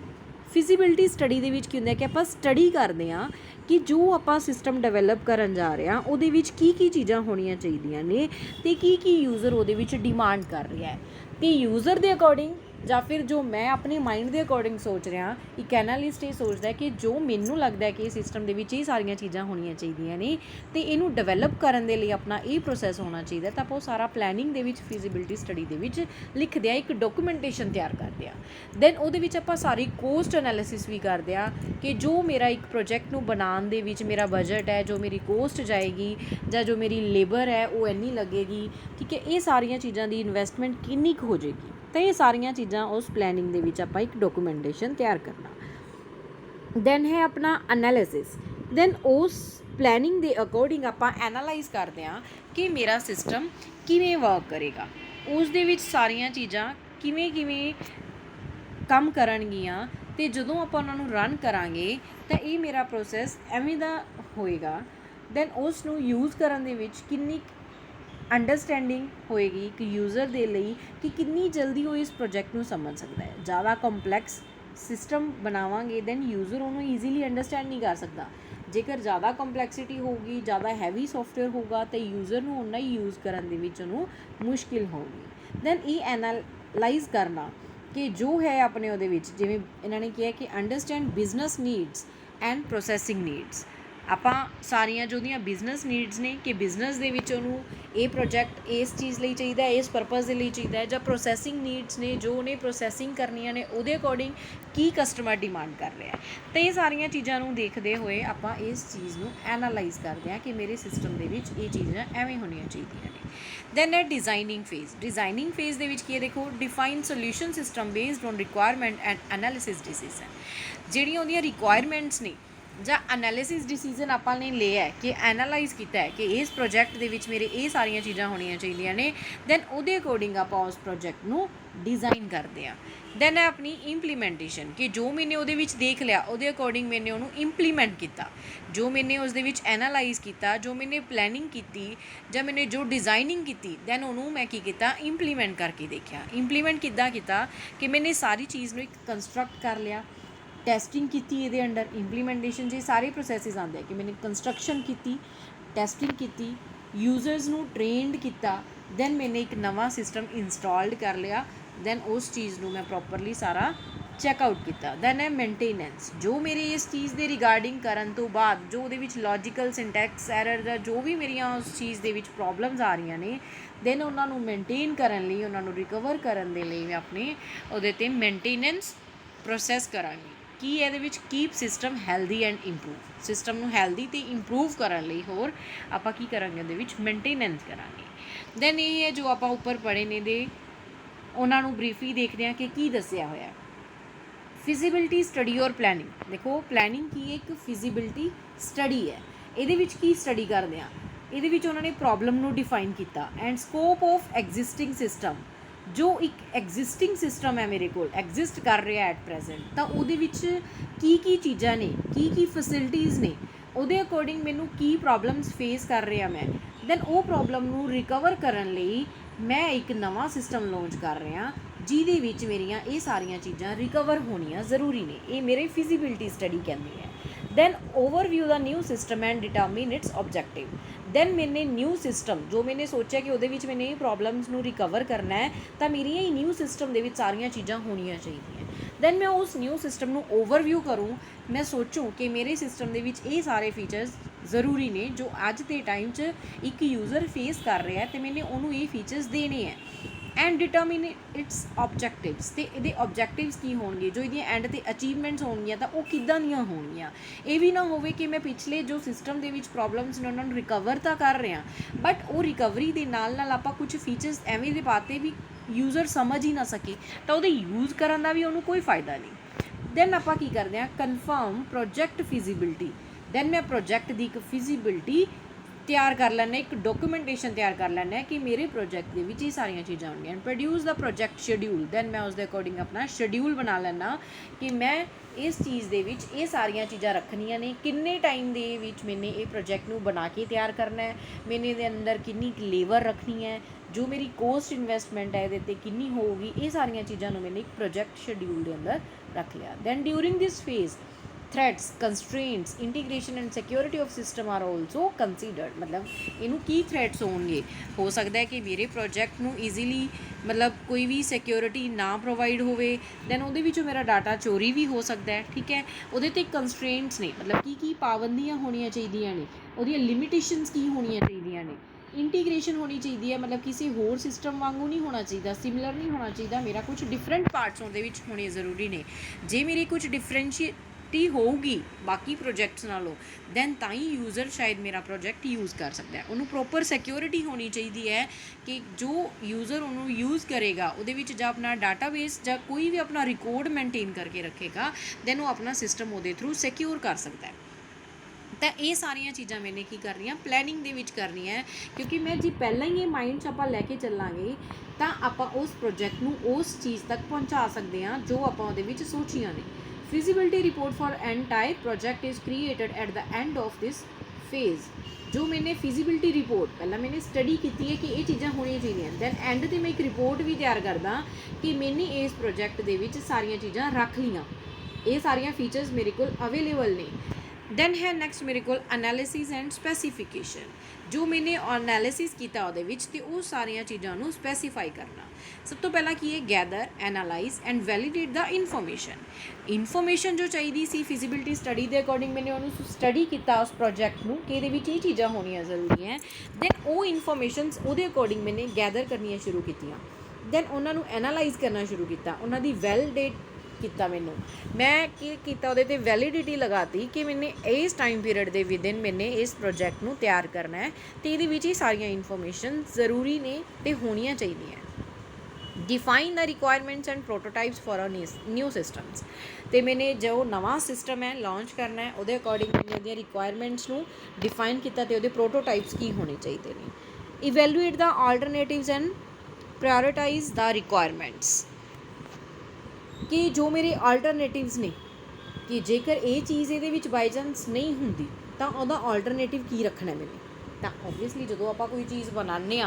ਫਿਜ਼ੀਬਿਲਿਟੀ ਸਟੱਡੀ ਦੇ ਵਿੱਚ ਕੀ ਹੁੰਦਾ ਕਿ ਆਪਾਂ ਸਟੱਡੀ ਕਰਦੇ ਹਾਂ ਕਿ ਜੋ ਆਪਾਂ ਸਿਸਟਮ ਡਿਵੈਲਪ ਕਰਨ ਜਾ ਰਹੇ ਹਾਂ ਉਹਦੇ ਵਿੱਚ ਕੀ ਚੀਜ਼ਾਂ ਹੋਣੀਆਂ ਚਾਹੀਦੀਆਂ ਨੇ ਅਤੇ ਕੀ ਯੂਜ਼ਰ ਉਹਦੇ ਵਿੱਚ ਡਿਮਾਂਡ ਕਰ ਰਿਹਾ ਹੈ, ਅਤੇ ਯੂਜ਼ਰ ਦੇ ਅਕੋਰਡਿੰਗ ਜਾਂ ਫਿਰ ਜੋ ਮੈਂ ਆਪਣੇ ਮਾਈਂਡ ਦੇ ਅਕੋਰਡਿੰਗ ਸੋਚ ਰਿਹਾ, ਇੱਕ ਐਨਾਲਿਸਟ ਇਹ ਸੋਚਦਾ ਕਿ ਜੋ ਮੈਨੂੰ ਲੱਗਦਾ ਕਿ ਇਹ ਸਿਸਟਮ ਦੇ ਵਿੱਚ ਇਹ ਸਾਰੀਆਂ ਚੀਜ਼ਾਂ ਹੋਣੀਆਂ ਚਾਹੀਦੀਆਂ ਨੇ ਅਤੇ ਇਹਨੂੰ ਡਿਵੈਲਪ ਕਰਨ ਦੇ ਲਈ ਆਪਣਾ ਇਹ ਪ੍ਰੋਸੈਸ ਹੋਣਾ ਚਾਹੀਦਾ, ਤਾਂ ਆਪਾਂ ਉਹ ਸਾਰਾ ਪਲੈਨਿੰਗ ਦੇ ਵਿੱਚ ਫਿਜ਼ੀਬਿਲਿਟੀ ਸਟੱਡੀ ਦੇ ਵਿੱਚ ਲਿਖਦੇ ਹਾਂ, ਇੱਕ ਡਾਕੂਮੈਂਟੇਸ਼ਨ ਤਿਆਰ ਕਰਦੇ ਹਾਂ। ਦੈਨ ਉਹਦੇ ਵਿੱਚ ਆਪਾਂ ਸਾਰੀ ਕੋਸਟ ਐਨਾਲਿਸਿਸ ਵੀ ਕਰਦੇ ਹਾਂ ਕਿ ਜੋ ਮੇਰਾ ਇੱਕ ਪ੍ਰੋਜੈਕਟ ਨੂੰ ਬਣਾਉਣ ਦੇ ਵਿੱਚ ਮੇਰਾ ਬਜਟ ਹੈ, ਜੋ ਮੇਰੀ ਕੋਸਟ ਜਾਏਗੀ ਜਾਂ ਜੋ ਮੇਰੀ ਲੇਬਰ ਹੈ ਉਹ ਇੰਨੀ ਲੱਗੇਗੀ, ਠੀਕ ਹੈ, ਇਹ ਸਾਰੀਆਂ ਚੀਜ਼ਾਂ ਦੀ ਇਨਵੈਸਟਮੈਂਟ ਕਿੰਨੀ ਕੁ ਹੋ ਜਾਏਗੀ। ਤਾਂ ਇਹ ਸਾਰੀਆਂ ਚੀਜ਼ਾਂ ਉਸ ਪਲੈਨਿੰਗ ਦੇ ਵਿੱਚ ਆਪਾਂ ਇੱਕ ਡਾਕੂਮੈਂਟੇਸ਼ਨ ਤਿਆਰ ਕਰਨਾ। ਦੈਨ ਹੈ ਆਪਣਾ ਐਨਾਲਿਸਿਸ। ਦੈਨ ਉਸ ਪਲੈਨਿੰਗ ਦੇ ਅਕੋਰਡਿੰਗ ਆਪਾਂ ਐਨਾਲਾਈਜ਼ ਕਰਦੇ ਹਾਂ ਕਿ ਮੇਰਾ ਸਿਸਟਮ ਕਿਵੇਂ ਵਰਕ ਕਰੇਗਾ, ਉਸ ਦੇ ਵਿੱਚ ਸਾਰੀਆਂ ਚੀਜ਼ਾਂ ਕਿਵੇਂ ਕਿਵੇਂ ਕੰਮ ਕਰਨਗੀਆਂ, ਅਤੇ ਜਦੋਂ ਆਪਾਂ ਉਹਨਾਂ ਨੂੰ ਰਨ ਕਰਾਂਗੇ ਤਾਂ ਇਹ ਮੇਰਾ ਪ੍ਰੋਸੈਸ ਐਵੇਂ ਦਾ ਹੋਏਗਾ। ਦੈਨ ਉਸ ਨੂੰ ਯੂਜ਼ ਕਰਨ ਦੇ ਵਿੱਚ ਕਿੰਨੀ ਅੰਡਰਸਟੈਂਡਿੰਗ ਹੋਏਗੀ ਇੱਕ ਯੂਜ਼ਰ ਦੇ ਲਈ ਕਿ ਕਿੰਨੀ ਜਲਦੀ ਉਹ ਇਸ ਪ੍ਰੋਜੈਕਟ ਨੂੰ ਸਮਝ ਸਕਦਾ ਹੈ। ਜ਼ਿਆਦਾ ਕੰਪਲੈਕਸ ਸਿਸਟਮ ਬਣਾਵਾਂਗੇ ਦੈਨ ਯੂਜ਼ਰ ਉਹਨੂੰ ਈਜ਼ੀਲੀ ਅੰਡਰਸਟੈਂਡ ਨਹੀਂ ਕਰ ਸਕਦਾ। ਜੇਕਰ ਜ਼ਿਆਦਾ ਕੰਪਲੈਕਸਿਟੀ ਹੋਊਗੀ, ਜ਼ਿਆਦਾ ਹੈਵੀ ਸੋਫਟਵੇਅਰ ਹੋਊਗਾ ਤਾਂ ਯੂਜ਼ਰ ਨੂੰ ਓਨਾ ਹੀ ਯੂਜ਼ ਕਰਨ ਦੇ ਵਿੱਚ ਉਹਨੂੰ ਮੁਸ਼ਕਿਲ ਹੋਊਗੀ। ਦੈਨ ਇਹ ਐਨਾਲਾਈਜ਼ ਕਰਨਾ ਕਿ ਜੋ ਹੈ ਆਪਣੇ ਉਹਦੇ ਵਿੱਚ, ਜਿਵੇਂ ਇਹਨਾਂ ਨੇ ਕਿਹਾ ਕਿ understand business needs and processing needs. ਆਪਾਂ ਸਾਰੀਆਂ ਜੋ ਉਹਦੀਆਂ ਬਿਜ਼ਨਸ ਨੀਡਸ ਨੇ ਕਿ ਬਿਜ਼ਨਸ ਦੇ ਵਿੱਚ ਉਹਨੂੰ ਇਹ ਪ੍ਰੋਜੈਕਟ ਇਸ ਚੀਜ਼ ਲਈ ਚਾਹੀਦਾ, ਇਸ ਪਰਪਸ ਦੇ ਲਈ ਚਾਹੀਦਾ ਹੈ, ਜਾਂ ਪ੍ਰੋਸੈਸਿੰਗ ਨੀਡਸ ਨੇ ਜੋ ਉਹਨੇ ਪ੍ਰੋਸੈਸਿੰਗ ਕਰਨੀਆਂ ਨੇ ਉਹਦੇ ਅਕੋਰਡਿੰਗ ਕੀ ਕਸਟਮਰ ਡਿਮਾਂਡ ਕਰ ਰਿਹਾ ਹੈ। ਤਾਂ ਇਹ ਸਾਰੀਆਂ ਚੀਜ਼ਾਂ ਨੂੰ ਦੇਖਦੇ ਹੋਏ ਆਪਾਂ ਇਸ ਚੀਜ਼ ਨੂੰ ਐਨਾਲਾਈਜ਼ ਕਰਦੇ ਹਾਂ ਕਿ ਮੇਰੇ ਸਿਸਟਮ ਦੇ ਵਿੱਚ ਇਹ ਚੀਜ਼ਾਂ ਐਵੇਂ ਹੋਣੀਆਂ ਚਾਹੀਦੀਆਂ ਨੇ। ਦੈਨ ਹੈ ਡਿਜ਼ਾਈਨਿੰਗ ਫੇਜ਼। ਡਿਜ਼ਾਈਨਿੰਗ ਫੇਜ਼ ਦੇ ਵਿੱਚ ਕੀ ਹੈ, ਦੇਖੋ, define solution system based on requirement and analysis decision. ਜਿਹੜੀਆਂ ਉਹਦੀਆਂ ਰਿਕੁਆਇਰਮੈਂਟਸ ਨੇ ਜਾਂ ਐਨਾਲਿਸਿਸ ਡਿਸੀਜ਼ਨ ਆਪਾਂ ਨੇ ਲਿਆ ਹੈ ਕਿ ਐਨਾਲਾਈਜ਼ ਕੀਤਾ ਹੈ ਕਿ ਇਸ ਪ੍ਰੋਜੈਕਟ ਦੇ ਵਿੱਚ ਮੇਰੇ ਇਹ ਸਾਰੀਆਂ ਚੀਜ਼ਾਂ ਹੋਣੀਆਂ ਚਾਹੀਦੀਆਂ ਨੇ, ਦੈਨ ਉਹਦੇ ਅਕੋਰਡਿੰਗ ਆਪਾਂ ਉਸ ਪ੍ਰੋਜੈਕਟ ਨੂੰ ਡਿਜ਼ਾਈਨ ਕਰਦੇ ਹਾਂ। ਦੈਨ ਹੈ ਆਪਣੀ ਇੰਪਲੀਮੈਂਟੇਸ਼ਨ ਕਿ ਜੋ ਮੈਨੇ ਉਹਦੇ ਵਿੱਚ ਦੇਖ ਲਿਆ ਉਹਦੇ ਅਕੋਰਡਿੰਗ ਮੈਨੇ ਉਹਨੂੰ ਇੰਪਲੀਮੈਂਟ ਕੀਤਾ, ਜੋ ਮੈਨੇ ਉਸ ਦੇ ਵਿੱਚ ਐਨਾਲਾਈਜ਼ ਕੀਤਾ, ਜੋ ਮੈਨੇ ਪਲੈਨਿੰਗ ਕੀਤੀ ਜਾਂ ਮੈਨੇ ਜੋ ਡਿਜ਼ਾਈਨਿੰਗ ਕੀਤੀ, ਦੈਨ ਉਹਨੂੰ ਮੈਂ ਕੀ ਕੀਤਾ, ਇੰਪਲੀਮੈਂਟ ਕਰਕੇ ਦੇਖਿਆ। ਇੰਪਲੀਮੈਂਟ ਕਿੱਦਾਂ ਕੀਤਾ ਕਿ ਮੈਨੇ ਸਾਰੀ ਚੀਜ਼ ਨੂੰ ਇੱਕ ਕੰਸਟਰਕਟ ਕਰ ਲਿਆ, ਟੈਸਟਿੰਗ ਕੀਤੀ ਇਹਦੇ ਅੰਡਰ। ਇੰਪਲੀਮੈਂਟੇਸ਼ਨ 'ਚ ਸਾਰੇ ਪ੍ਰੋਸੈਸਿਸ ਆਉਂਦੇ ਆ ਕਿ ਮੈਨੇ ਕੰਸਟਰਕਸ਼ਨ ਕੀਤੀ, ਟੈਸਟਿੰਗ ਕੀਤੀ, ਯੂਜ਼ਰਸ ਨੂੰ ਟ੍ਰੇਨਡ ਕੀਤਾ, ਦੈਨ ਮੈਨੇ ਇੱਕ ਨਵਾਂ ਸਿਸਟਮ ਇੰਸਟਾਲਡ ਕਰ ਲਿਆ, ਦੈਨ ਉਸ ਚੀਜ਼ ਨੂੰ ਮੈਂ ਪ੍ਰੋਪਰਲੀ ਸਾਰਾ ਚੈੱਕਆਊਟ ਕੀਤਾ। ਦੈਨ ਹੈ ਮੇਨਟੇਨੈਂਸ। ਜੋ ਮੇਰੇ ਇਸ ਚੀਜ਼ ਦੇ ਰਿਗਾਰਡਿੰਗ ਕਰਨ ਤੋਂ ਬਾਅਦ ਜੋ ਉਹਦੇ ਵਿੱਚ ਲੌਜੀਕਲ ਸਿੰਟੈਕਸ ਐਰਰ ਜਾਂ ਜੋ ਵੀ ਮੇਰੀਆਂ ਉਸ ਚੀਜ਼ ਦੇ ਵਿੱਚ ਪ੍ਰੋਬਲਮਸ ਆ ਰਹੀਆਂ ਨੇ, ਦੈਨ ਉਹਨਾਂ ਨੂੰ ਮੇਨਟੇਨ ਕਰਨ ਲਈ, ਉਹਨਾਂ ਨੂੰ ਰਿਕਵਰ ਕਰਨ ਦੇ ਲਈ ਮੈਂ ਆਪਣੇ ਉਹਦੇ 'ਤੇ ਮੇਨਟੇਨੈਂਸ ਪ੍ਰੋਸੈਸ ਕਰਾਂਗੀ। ਕੀ ਇਹਦੇ ਵਿੱਚ keep system healthy and improve. System ਨੂੰ ਹੈਲਦੀ ਅਤੇ ਇੰਪਰੂਵ ਕਰਨ ਲਈ ਹੋਰ ਆਪਾਂ ਕੀ ਕਰਾਂਗੇ, ਉਹਦੇ ਵਿੱਚ ਮੇਨਟੇਨੈਂਸ ਕਰਾਂਗੇ। ਦੈਨ ਇਹ ਹੈ ਜੋ ਆਪਾਂ ਉੱਪਰ ਪੜ੍ਹੇ ਨੇ ਦੇ ਉਹਨਾਂ ਨੂੰ ਬਰੀਫਲੀ ਦੇਖਦੇ ਹਾਂ ਕਿ ਕੀ ਦੱਸਿਆ ਹੋਇਆ। ਫਿਜ਼ੀਬਿਲਿਟੀ ਸਟੱਡੀ ਔਰ ਪਲੈਨਿੰਗ। ਦੇਖੋ, ਪਲੈਨਿੰਗ ਕੀ ਹੈ, ਇੱਕ ਫਿਜ਼ੀਬਿਲਿਟੀ ਸਟੱਡੀ ਹੈ। ਇਹਦੇ ਵਿੱਚ ਕੀ ਸਟੱਡੀ ਕਰਦੇ ਹਾਂ, ਇਹਦੇ ਵਿੱਚ ਉਹਨਾਂ ਨੇ ਪ੍ਰੋਬਲਮ ਨੂੰ ਡਿਫਾਈਨ ਕੀਤਾ and scope of existing system. ਜੋ ਇੱਕ ਐਗਜ਼ਿਸਟਿੰਗ ਸਿਸਟਮ ਹੈ ਮੇਰੇ ਕੋਲ, ਐਗਜ਼ਿਸਟ ਕਰ ਰਿਹਾ ਐਟ ਪ੍ਰੈਜ਼ੈਂਟ, ਤਾਂ ਉਹਦੇ ਵਿੱਚ ਕੀ ਕੀ ਚੀਜ਼ਾਂ ਨੇ, ਕੀ ਕੀ ਫੈਸਿਲਿਟੀਜ਼ ਨੇ, ਉਹਦੇ ਅਕੋਰਡਿੰਗ ਮੈਨੂੰ ਕੀ ਪ੍ਰੋਬਲਮਸ ਫੇਸ ਕਰ ਰਿਹਾ ਮੈਂ, ਦੈਨ ਉਹ ਪ੍ਰੋਬਲਮ ਨੂੰ ਰਿਕਵਰ ਕਰਨ ਲਈ ਮੈਂ ਇੱਕ ਨਵਾਂ ਸਿਸਟਮ ਲਾਂਚ ਕਰ ਰਿਹਾ ਜਿਹਦੇ ਵਿੱਚ ਮੇਰੀਆਂ ਇਹ ਸਾਰੀਆਂ ਚੀਜ਼ਾਂ ਰਿਕਵਰ ਹੋਣੀਆਂ ਜ਼ਰੂਰੀ ਨੇ। ਇਹ ਮੇਰੇ ਫਿਜ਼ੀਬਿਲਿਟੀ ਸਟੱਡੀ ਕਹਿੰਦੀ ਹੈ। Then overview the new system and determine its objective. Then ਮੈਨੇ ਨਿਊ ਸਿਸਟਮ ਜੋ ਮੈਨੇ ਸੋਚਿਆ ਕਿ ਉਹਦੇ ਵਿੱਚ ਮੈਨੇ ਇਹ ਪ੍ਰੋਬਲਮਸ ਨੂੰ ਰਿਕਵਰ ਕਰਨਾ ਹੈ, ਤਾਂ ਮੇਰੀਆਂ ਹੀ ਨਿਊ ਸਿਸਟਮ ਦੇ ਵਿੱਚ ਸਾਰੀਆਂ ਚੀਜ਼ਾਂ ਹੋਣੀਆਂ ਚਾਹੀਦੀਆਂ। ਦੈਨ ਮੈਂ ਉਸ ਨਿਊ ਸਿਸਟਮ ਨੂੰ ਓਵਰਵਿਊ ਕਰੂੰ, ਮੈਂ ਸੋਚੂੰ ਕਿ ਮੇਰੇ ਸਿਸਟਮ ਦੇ ਵਿੱਚ ਇਹ ਸਾਰੇ ਫੀਚਰਸ ਜ਼ਰੂਰੀ ਨੇ ਜੋ ਅੱਜ ਦੇ ਟਾਈਮ 'ਚ ਇੱਕ ਯੂਜ਼ਰ ਫੇਸ ਕਰ ਰਿਹਾ ਅਤੇ ਮੈਨੇ ਉਹਨੂੰ ਇਹ ਫੀਚਰਸ ਦੇਣੇ ਹੈ। And determine it's objectives. ਅਤੇ ਇਹਦੇ ਆਬਜੈਕਟਿਵਸ ਕੀ ਹੋਣਗੇ, ਜੋ ਇਹਦੀਆਂ ਐਂਡ 'ਤੇ ਅਚੀਵਮੈਂਟਸ ਹੋਣਗੀਆਂ ਤਾਂ ਉਹ ਕਿੱਦਾਂ ਦੀਆਂ ਹੋਣਗੀਆਂ। ਇਹ ਵੀ ਨਾ ਹੋਵੇ ਕਿ ਮੈਂ ਪਿਛਲੇ ਜੋ ਸਿਸਟਮ ਦੇ ਵਿੱਚ ਪ੍ਰੋਬਲਮਸ ਨੇ ਉਹਨਾਂ ਨੂੰ ਰਿਕਵਰ ਤਾਂ ਕਰ ਰਿਹਾ, ਬਟ ਉਹ ਰਿਕਵਰੀ ਦੇ ਨਾਲ ਨਾਲ ਆਪਾਂ ਕੁਝ ਫੀਚਰਸ ਐਵੇਂ ਦੇ ਪਾਤੇ ਵੀ ਯੂਜ਼ਰ ਸਮਝ ਹੀ ਨਾ ਸਕੇ, ਤਾਂ ਉਹਦੇ ਯੂਜ਼ ਕਰਨ ਦਾ ਵੀ ਉਹਨੂੰ ਕੋਈ ਫਾਇਦਾ ਨਹੀਂ। ਦੈਨ ਆਪਾਂ ਕੀ ਕਰਦੇ ਹਾਂ, ਕਨਫਰਮ ਪ੍ਰੋਜੈਕਟ ਫਿਜ਼ੀਬਿਲਿਟੀ। ਦੈਨ ਮੈਂ ਪ੍ਰੋਜੈਕਟ ਦੀ ਇੱਕ ਫਿਜ਼ੀਬਿਲਿਟੀ ਤਿਆਰ ਕਰ ਲੈਂਦੇ, ਇੱਕ ਡਾਕੂਮੈਂਟੇਸ਼ਨ ਤਿਆਰ ਕਰ ਲੈਂਦੇ ਕਿ ਮੇਰੇ ਪ੍ਰੋਜੈਕਟ ਦੇ ਵਿੱਚ ਇਹ ਸਾਰੀਆਂ ਚੀਜ਼ਾਂ ਹੋਣਗੀਆਂ। ਪ੍ਰੋਡਿਊਸ ਦਾ ਪ੍ਰੋਜੈਕਟ ਸ਼ਡਿਊਲ। ਦੈਨ ਮੈਂ ਉਸ ਦੇ ਅਕੋਰਡਿੰਗ ਆਪਣਾ ਸ਼ਡਿਊਲ ਬਣਾ ਲੈਂਦਾ ਕਿ ਮੈਂ ਇਸ ਚੀਜ਼ ਦੇ ਵਿੱਚ ਇਹ ਸਾਰੀਆਂ ਚੀਜ਼ਾਂ ਰੱਖਣੀਆਂ ਨੇ, ਕਿੰਨੇ ਟਾਈਮ ਦੇ ਵਿੱਚ ਮੈਨੇ ਇਹ ਪ੍ਰੋਜੈਕਟ ਨੂੰ ਬਣਾ ਕੇ ਤਿਆਰ ਕਰਨਾ ਹੈ, ਮੈਨੇ ਇਹਦੇ ਅੰਦਰ ਕਿੰਨੀ ਲੇਬਰ ਰੱਖਣੀ ਹੈ, ਜੋ ਮੇਰੀ ਕੋਸਟ ਇਨਵੈਸਟਮੈਂਟ ਹੈ ਇਹਦੇ 'ਤੇ ਕਿੰਨੀ ਹੋਊਗੀ, ਇਹ ਸਾਰੀਆਂ ਚੀਜ਼ਾਂ ਨੂੰ ਮੈਨੇ ਇੱਕ ਪ੍ਰੋਜੈਕਟ ਸ਼ਡਿਊਲ ਦੇ ਅੰਦਰ ਰੱਖ ਲਿਆ। Then during this phase threats constraints integration and security of system are also considered. मतलब इनू की थ्रेट्स होंगे, हो सकता है कि मेरे प्रोजैक्ट नू ईजीली मतलब कोई भी सिक्योरिटी ना प्रोवाइड होवे, दैन ਉਹਦੇ ਵਿੱਚੋਂ ਮੇਰਾ डाटा चोरी भी हो सकता है। ठीक है, ਉਹਦੇ ਤੇ ਕੰਸਟ੍ਰੇਂਟਸ ਨੇ, मतलब ਕੀ ਪਾਬੰਦੀਆਂ ਹੋਣੀਆਂ ਚਾਹੀਦੀਆਂ ਨੇ, ਉਹਦੀਆਂ ਲਿਮਿਟੇਸ਼ਨਸ ਕੀ ਹੋਣੀਆਂ ਚਾਹੀਦੀਆਂ ਨੇ, इंटीग्रेशन होनी चाहिए है, मतलब किसी होर सिस्टम वांगू नहीं होना चाहिए, सिमिलर नहीं होना चाहिए, मेरा कुछ डिफरेंट पार्ट्स उहदे विच होने ज़रूरी ने। जे मेरी कुछ डिफरेंशिएटी होगी बाकी प्रोजैक्ट्स नालों, दैन ताई यूज़र शायद मेरा प्रोजैक्ट यूज़ कर सकता है। उन्होंने प्रॉपर सिक्योरिटी होनी चाहिए है कि जो यूज़र उन्होंने यूज़ करेगा उहदे विच जां अपना डाटाबेस जां कोई भी अपना रिकॉर्ड मेनटेन करके रखेगा, दैन वो अपना सिस्टम उहदे थ्रू सिक्योर कर सकता है। तो ये सारिया चीज़ा मैंने की करनिया प्लैनिंग दे विच करनिया है, क्योंकि मैं जी पहला ही ये माइंड च आपां लैके चलांगे तो आपां उस प्रोजैक्ट नूं उस चीज़ तक पहुँचा सकते हैं जो आपां उहदे विच सोचियां ने। Feasibility report for entire project is created at the end of this phase. जो मैंने फिजिबिलिटी रिपोर्ट पहला मैंने स्टडी की है कि ये चीज़ां होनी चाहिए, दैन एंड ते मैं एक रिपोर्ट भी तैयार करदा कि मैंने इस प्रोजैक्ट दे विच सारियां चीज़ां रख लियां, ये सारियां फीचर्स मेरे को अवेलेबल ने। दैन है नैक्सट मेरे को एनालिसिस एंड स्पैसीफिकेशन। जो मैंने एनालिसिस किया वो वो सारिया चीज़ों स्पैसीफाई करना। सब तो पहला की है gather analyse and validate the information जो चाहिए सी फिजिबिलिटी स्टडी के अकॉर्डिंग मैंने उन्होंने स्टडी किया उस प्रोजैक्ट में कि ये चीज़ां होनिया जरूरी हैं। दैन वो इनफॉर्मेशन वो अकॉर्डिंग मैंने गैदर करनिया शुरू की, दैन उन्होंने एनालाइज करना शुरू किया, उन्होंने वैलिडेट किया। मैं किया वो वैलिडिटी लगाती कि मैंने इस टाइम पीरियड के विदिन मैंने इस प्रोजैक्ट नूं तैयार करना है, तो ये सारिया इनफॉर्मेशन जरूरी ने तो होनिया चाहिए। Define the requirements and prototypes for a new systems. तो मैंने जो नवा सिस्टम है लॉन्च करना है वो अकॉर्डिंग मैंने वो रिक्वायरमेंट्स नूं डिफाइन किया, तो वो प्रोटोटाइप्स की होने चाहिए ने। Evaluate the alternatives and prioritise the requirements. कि जो मेरे आल्टरनेटिव्स ने कि जेकर ये चीज़ ये बाई चांस नहीं होंगी तो वह आल्टरनेटिव की रखना मैंने। तो ओबवियसली जो आप कोई चीज़ बनाने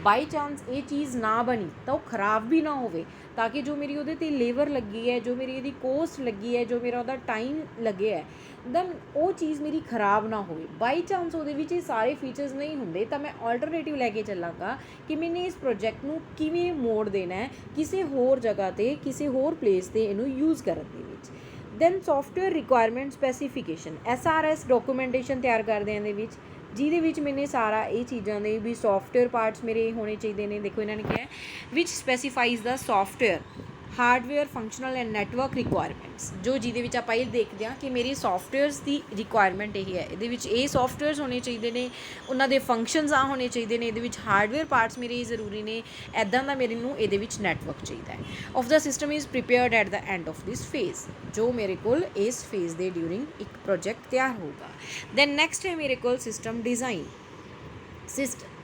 बाई चांस ये चीज़ ना बनी तो खराब भी ना हो, ताकि जो मेरी वो लेबर लगी है, जो मेरी ये कॉस्ट लगी है, जो मेरा वो टाइम लगे है, दैन वो चीज़ मेरी खराब ना हो। बाई चांस वो सारे फीचर्स नहीं होंगे तो मैं आल्टरनेटिव लैके चलाँगा कि मैंने इस प्रोजैक्ट नूं किवें मोड़ देना है किसी होर जगह पर, किसी होर प्लेस पर इनू यूज़ करने दे विच। Then software requirement specification SRS documentation तैयार करदे हैं दे जिहदे विच मैंने सारा ये चीज़ां दे भी सॉफ्टवेयर पार्ट्स मेरे होने चाहिए ने। देखो इन्होंने क्या है which specifies the software hardware functional and network requirements. जो जिहदे विच आपां ये देखते हैं कि मेरी सॉफ्टवेयर्स की रिक्वायरमेंट यही है, ये सॉफ्टवेयर्स होने चाहिए ने, उन्होंने फंक्शनस आ होने चाहिए ने, ये हार्डवेयर पार्ट्स मेरे ज़रूरी ने, ऐदा का मेरे नूं ये नैटवर्क चाहिए है। Of the system is prepared at the end of this phase. जो मेरे को इस फेज़ के ड्यूरिंग एक प्रोजैक्ट तैयार होगा। दैन नैक्सट है मेरे को सिस्टम डिज़ाइन।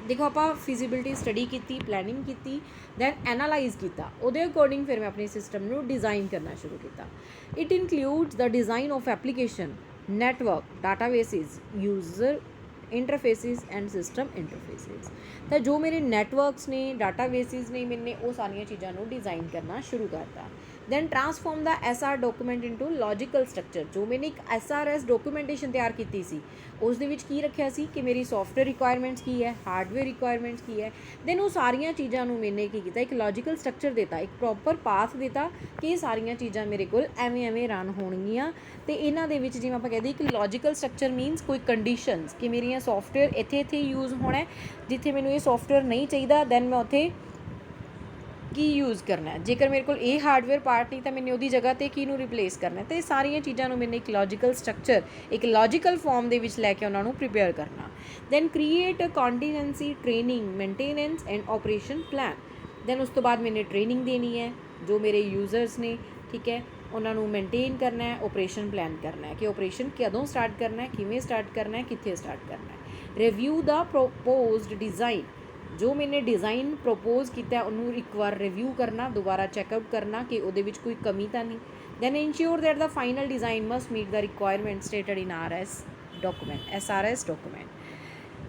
देखो आप फिजिबिलिटी स्टडी की, प्लैनिंग की, दैन एनालाइज किया, वो अकॉर्डिंग फिर मैं अपने सिस्टम को डिज़ाइन करना शुरू किया। It includes the design of application network databases user interfaces and system interfaces. तो जो मेरे नैटवर्क्स ने डाटाबेसिस ने मैंने वो सारिया चीज़ों डिज़ाइन करना शुरू करता। Then transform the SR document into logical structure. जो मैंने एक SRS डॉक्यूमेंटेशन तैयार की सी उस की रखा सी कि मेरी सॉफ्टवेयर रिक्वायरमेंट्स की है, हार्डवेयर रिक्वायरमेंट्स की है, दैन वो सारिया चीज़ों मैंने की किया एक लॉजिकल स्ट्रक्चर देता, एक प्रॉपर पाथ देता कि ये सारिया चीज़ां मेरे को एवें एवें रन होणगियां। तो इन्हां दे विच जिवें आपां कहदे कि लॉजिकल स्ट्रक्चर मीनस कोई कंडीशनस कि मेरिया सॉफ्टवेयर इत्थे यूज़ होना है, जिथे मैनूं ये सॉफ्टवेयर नहीं चाहिए दैन मैं उत्थे की यूज़ करना है। जेकर मेरे को ये हार्डवेयर पार्ट नहीं तो मैंने वो जगह पर की रिप्लेस करना है। तो ये सारिया चीज़ों मैंने एक लॉजिकल स्ट्रक्चर एक लॉजिकल फॉर्म के लैके उन्होंने प्रिपेयर करना। Then create contingency training maintenance and operation plan. Then उस तो बाद मैंने ट्रेनिंग देनी है जो मेरे यूज़र्स ने, ठीक है, उन्होंने मेनटेन करना है, ऑपरेशन प्लान करना है कि ऑपरेशन कदों स्टार्ट करना है, किमें स्टार्ट करना है, कित्थे स्टार्ट करना है। Review the proposed design. जो मैंने डिज़ाइन प्रपोज किया उन्होंने एक बार रिव्यू करना, दोबारा चैकआउट करना कि वो कोई कमी तो नहीं। Then ensure that the final design must meet the requirement stated in SRS document.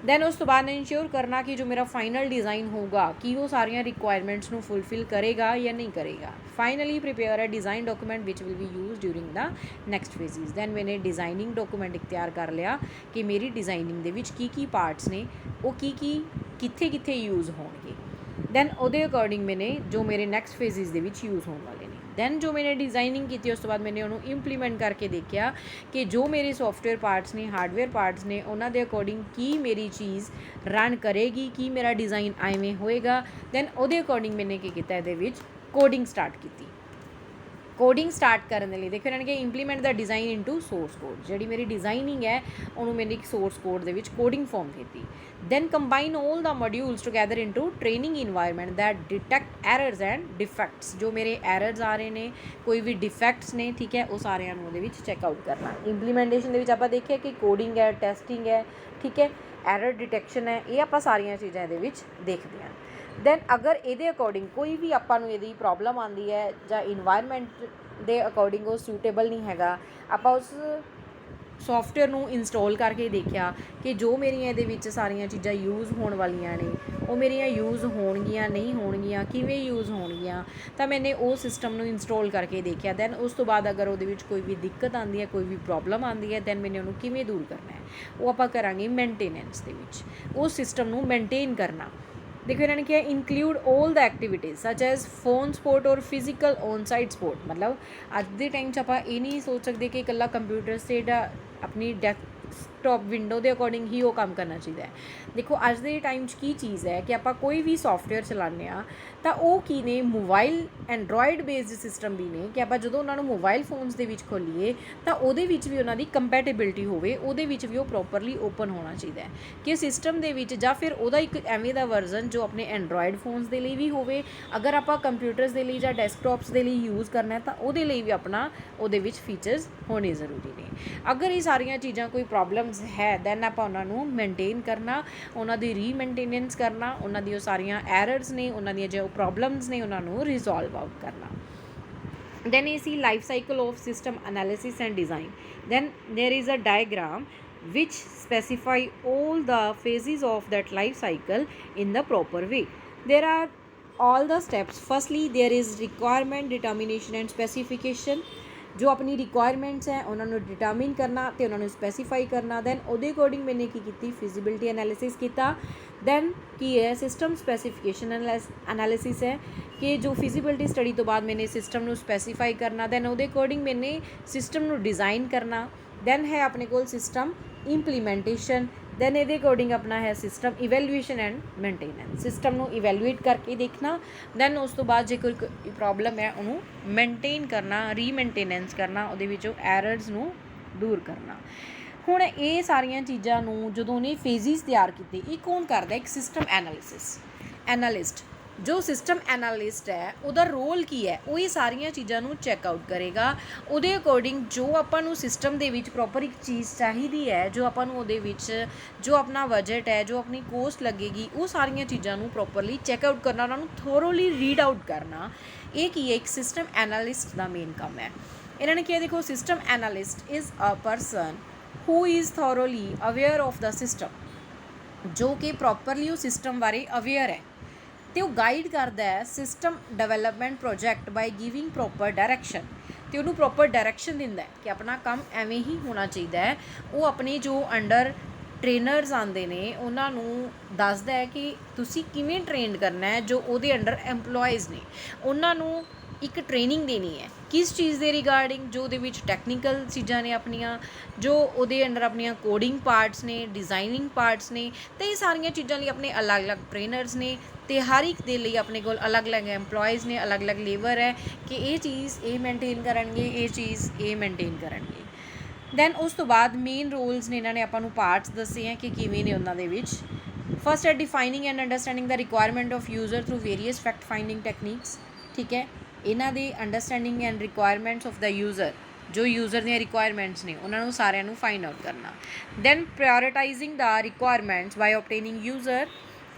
Then ਉਸ ਤੋਂ ਬਾਅਦ ਇੰਸ਼ੋਰ ਕਰਨਾ ਕਿ ਜੋ ਮੇਰਾ ਫਾਈਨਲ ਡਿਜ਼ਾਈਨ ਹੋਊਗਾ ਕਿ ਉਹ ਸਾਰੀਆਂ ਰਿਕੁਆਇਰਮੈਂਟਸ ਨੂੰ ਫੁਲਫਿਲ ਕਰੇਗਾ ਜਾਂ ਨਹੀਂ ਕਰੇਗਾ। Finally prepare a design document which will be use during the next phases. Then ਮੈਨੇ ਡਿਜ਼ਾਈਨਿੰਗ ਡਾਕੂਮੈਂਟ ਇੱਕ ਤਿਆਰ ਕਰ ਲਿਆ ਕਿ ਮੇਰੀ ਡਿਜ਼ਾਈਨਿੰਗ ਦੇ ਵਿੱਚ ਕੀ ਪਾਰਟਸ ਨੇ ਉਹ ਕੀ ਕਿੱਥੇ ਕਿੱਥੇ ਯੂਜ਼ ਹੋਣਗੇ। ਦੈਨ ਉਹਦੇ ਅਕੋਰਡਿੰਗ ਮੈਨੇ ਜੋ ਮੇਰੇ ਨੈਕਸਟ ਫੇਜ਼ਿਸ ਦੇ ਵਿੱਚ ਯੂਜ਼ ਹੋਣ ਵਾਲੇ ਨੇ। ਦੈਨ ਜੋ ਮੈਨੇ ਡਿਜ਼ਾਈਨਿੰਗ ਕੀਤੀ ਉਸ ਤੋਂ ਬਾਅਦ ਮੈਨੇ ਉਹਨੂੰ ਇੰਪਲੀਮੈਂਟ ਕਰਕੇ ਦੇਖਿਆ ਕਿ ਜੋ ਮੇਰੇ ਸੌਫਟਵੇਅਰ ਪਾਰਟਸ ਨੇ ਹਾਰਡਵੇਅਰ ਪਾਰਟਸ ਨੇ ਉਹਨਾਂ ਦੇ ਅਕੋਰਡਿੰਗ ਕੀ ਮੇਰੀ ਚੀਜ਼ ਰਨ ਕਰੇਗੀ, ਕੀ ਮੇਰਾ ਡਿਜ਼ਾਈਨ ਐਵੇਂ ਹੋਏਗਾ। ਦੈਨ ਉਹਦੇ ਅਕੋਰਡਿੰਗ ਮੈਨੇ ਕੀ ਕੀਤਾ, ਇਹਦੇ ਵਿੱਚ ਕੋਡਿੰਗ ਸਟਾਰਟ ਕੀਤੀ। ਕੋਡਿੰਗ ਸਟਾਰਟ ਕਰਨ ਦੇ ਲਈ ਦੇਖੋ ਇਹਨਾਂ ਨੇ ਕਿ ਇੰਪਲੀਮੈਂਟ ਦਾ ਡਿਜ਼ਾਈਨ ਇਨਟੂ ਸੋਰਸ ਕੋਡ। ਜਿਹੜੀ ਮੇਰੀ ਡਿਜ਼ਾਈਨਿੰਗ ਹੈ ਉਹਨੂੰ ਮੈਨੇ ਇੱਕ ਸੋਰਸ ਕੋਡ ਦੇ ਵਿੱਚ ਕੋਡਿੰਗ ਫਾਰਮ ਕੀਤੀ। Then combine all the modules together into training environment that detect errors and defects. ਜੋ ਮੇਰੇ ਐਰਰਸ ਆ ਰਹੇ ਨੇ, ਕੋਈ ਵੀ ਡਿਫੈਕਟਸ ਨੇ, ਠੀਕ ਹੈ, ਉਹ ਸਾਰਿਆਂ ਨੂੰ ਉਹਦੇ ਵਿੱਚ ਚੈੱਕ ਆਊਟ ਕਰਨਾ। ਇੰਪਲੀਮੈਂਟੇਸ਼ਨ ਦੇ ਵਿੱਚ ਆਪਾਂ ਦੇਖਿਆ ਕਿ ਕੋਡਿੰਗ ਹੈ, ਟੈਸਟਿੰਗ ਹੈ, ਠੀਕ ਹੈ, ਐਰਰ ਡਿਟੈਕਸ਼ਨ ਹੈ, ਇਹ ਆਪਾਂ ਸਾਰੀਆਂ ਚੀਜ਼ਾਂ ਇਹਦੇ ਵਿੱਚ ਦੇਖਦੇ ਹਾਂ। ਦੈਨ ਅਗਰ ਇਹਦੇ ਅਕੋਰਡਿੰਗ ਕੋਈ ਵੀ ਆਪਾਂ ਨੂੰ ਇਹਦੀ ਪ੍ਰੋਬਲਮ ਆਉਂਦੀ ਹੈ ਜਾਂ ਇਨਵਾਇਰਮੈਂਟ ਦੇ ਅਕੋਰਡਿੰਗ ਉਹ ਸੂਟੇਬਲ ਨਹੀਂ ਹੈਗਾ, ਆਪਾਂ ਉਸ ਸੌਫਟਵੇਅਰ ਨੂੰ ਇੰਸਟਾਲ ਕਰਕੇ ਦੇਖਿਆ ਕਿ ਜੋ ਮੇਰੀਆਂ ਇਹਦੇ ਵਿੱਚ ਸਾਰੀਆਂ ਚੀਜ਼ਾਂ ਯੂਜ਼ ਹੋਣ ਵਾਲੀਆਂ ਨੇ ਉਹ ਮੇਰੀਆਂ ਯੂਜ਼ ਹੋਣਗੀਆਂ ਨਹੀਂ ਹੋਣਗੀਆਂ, ਕਿਵੇਂ ਯੂਜ਼ ਹੋਣਗੀਆਂ, ਤਾਂ ਮੈਨੇ ਉਹ ਸਿਸਟਮ ਨੂੰ ਇੰਸਟਾਲ ਕਰਕੇ ਦੇਖਿਆ। ਦੈਨ ਉਸ ਤੋਂ ਬਾਅਦ ਅਗਰ ਉਹਦੇ ਵਿੱਚ ਕੋਈ ਵੀ ਦਿੱਕਤ ਆਉਂਦੀ ਹੈ, ਕੋਈ ਵੀ ਪ੍ਰੋਬਲਮ ਆਉਂਦੀ ਹੈ, ਦੈਨ ਮੈਨੇ ਉਹਨੂੰ ਕਿਵੇਂ ਦੂਰ ਕਰਨਾ ਹੈ ਉਹ ਆਪਾਂ ਕਰਾਂਗੇ ਮੇਨਟੇਨੈਂਸ ਦੇ ਵਿੱਚ। ਉਸ ਸਿਸਟਮ ਨੂੰ ਮੇਨਟੇਨ ਕਰਨਾ, देखो इन्होंने क्या include all the activities such as phone support और फिजिकल ऑन साइट सपोर्ट। मतलब अज के टाइम आप ये नहीं सोच सकते कि इकला कंप्यूटर से अपनी डेस्कटॉप विंडो के अकॉर्डिंग ही वो काम करना चाहिए। देखो अज के टाइम की चीज़ है कि आप कोई भी सॉफ्टवेयर चलाने तो वो की ने मोबाइल एंड्रॉयड बेस्ड सिस्टम भी ने कि आप जो उन्होंने मोबाइल फोन्स के खोलीए तो वो भी उन्होंने कंपैटिबिलिटी होवे, वो भी वो प्रॉपरली ओपन होना चाहिए कि सिस्टम के या फिर वह एक एवें का वर्जन जो अपने एंड्रॉयड फोन्स के लिए भी होवे। अगर आप कंप्यूटर्स के लिए या डेस्कटॉप्स के लिए यूज़ करना है तो वो भी अपना वो फीचर्स होने जरूरी ने। अगर ये सारिया चीज़ां कोई प्रॉब्लम्स है दैन आप उन्होंने मेनटेन करना, उन्होंने रीमेनटेनेंस करना, उन्होंने सारिया एरर्स ने, उन्होंने जो प्रॉब्लम्स ने उन्होंने रिजॉल्व आउट करना। then you see life cycle of system analysis and design. Then there is a diagram which specify all the phases of that life cycle in the proper way. There are all the steps. Firstly there is requirement determination and specification। जो अपनी requirements हैं उन्होंने determine करना तो उन्होंने specify करना। Then उहदे according मैंने की फिजिबिलिटी एनालिसिस किया। दैन की है सिस्टम स्पैसीफिकेशन एनालिसिस है कि जो फिजिबिलिटी स्टडी तो बाद मैंने सिस्टम को स्पैसीफाई करना। दैन उहदे अकॉर्डिंग मैंने सिस्टम को डिज़ाइन करना। दैन है अपने को सिस्टम इंप्लीमेंटेशन। दैन ये अकॉर्डिंग अपना है system evaluation and maintenance. System को इवैल्यूएट करके देखना। दैन उस तो बाद जो कोई प्रॉब्लम है उन्होंने मेनटेन करना, रीमेनटेनेंस करना, वो एरर्स नू दूर करना। हुण ये सारिया चीज़ों जो ने फेजिज तैयार किए, ये कौन करता है? एक सिस्टम एनालिस्ट जो सिस्टम एनालिस्ट है उसका रोल की है, वो ये सारिया चीज़ों चैकआउट करेगा। वो अकॉर्डिंग जो आपू सिस्टम के प्रॉपर एक चीज़ चाहिए है, जो आपू जो अपना बजट है, जो अपनी कोस्ट लगेगी, वो सारिया चीज़ों प्रॉपरली चैकआउट करना, उन्होंने थोरोली रीड आउट करना। ये की है एक सिस्टम एनालिस्ट का मेन काम है। इन्होंने क्या देखो system analyst is a person who is thoroughly aware of the system, जो कि प्रॉपरली वो सिस्टम बारे अवेयर है तो गाइड करता है system development project by giving proper direction. तो उन्होंने प्रॉपर डायरैक्शन दिंदा है कि अपना काम एवें ही होना चाहिए है। वो अपने जो अंडर ट्रेनर्स आते हैं उन्होंने दसदा है कि तुसी किवें ट्रेन करना है। जो उहदे अंडर एम्पलॉयज़ ने उन्होंने एक ट्रेनिंग देनी है किस चीज़ के रिगार्डिंग, जो टैक्नीकल चीज़ां ने अपनिया, जो उहदे अंडर अपनिया कोडिंग पार्ट्स ने, डिज़ाइनिंग पार्ट्स ने, तो ये सारिया चीज़ों लिए अपने अलग अलग ट्रेनर्स ने, तो हर एक दे लिए अपने को अलग अलग एम्पलॉयज़ ने, अलग अलग लेबर है कि ये चीज़ ये मेनटेन करनगे, ये चीज़ ये मेनटेन करनगे। दैन उस तो बाद मेन रोल्स ने इन्होंने आपां पार्ट्स दसे हैं कि किवें ने उन्हां दे विच। फस्ट है defining and understanding the requirement of user through various fact finding techniques. ठीक है, इन्हां दे understanding and requirements of the user, जो यूजर दी रिक्वायरमेंट्स ने उन्होंने सारिਆਂ फाइंड आउट करना। Then prioritising the requirements by obtaining user